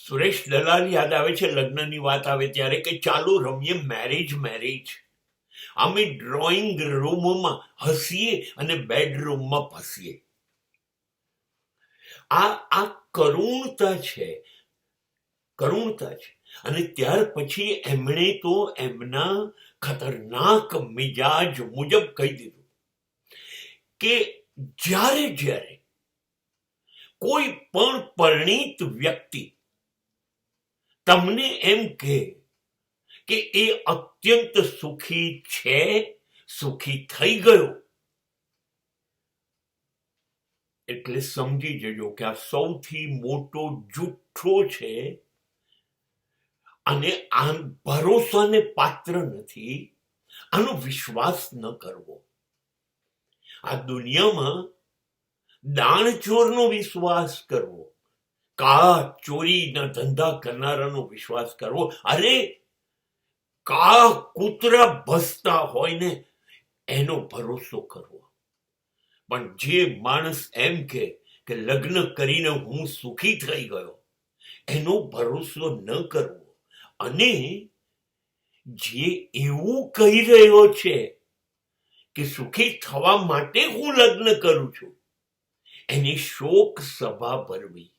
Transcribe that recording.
સુરેશ દલાલ યાદ આવે છે લગ્નની વાત આવે ત્યારે કે ચાલો રમીએ મેરેજ મેરેજ. અમે ડ્રોઈંગ રૂમમાં હસીએ અને બેડરૂમમાં ફસીએ. આ કરુણતા છે, કરુણતા છે. અને ત્યાર પછી એમણે તો એમના ખતરનાક મિજાજ મુજબ કહી દીધું કે જ્યારે જ્યારે કોઈ પણ પરિણીત વ્યક્તિ તમને એમ કહે કે એ અત્યંત સુખી છે, સુખી થઈ ગયો, એટલે સમજી જજો કે આ સૌથી મોટો જુઠ્ઠો છે અને આ ભરોસાને પાત્ર નથી. આનો વિશ્વાસ ન કરવો. આ દુનિયામાં દાણચોરનો વિશ્વાસ કરવો, ચોરીના ધંધા કરનારાનો વિશ્વાસ કરવો, અરે કૂતરા ભસતા હોય ને એનો ભરોસો કરવો. પણ જે માણસ એમ કે લગ્ન કરીને હું સુખી થઈ ગયો, એનો ભરોસો ન કરવો. અને જે એવું કહી રહ્યો છે કે સુખી થવા માટે હું લગ્ન કરું છું, એની શોક સભા ભરવી,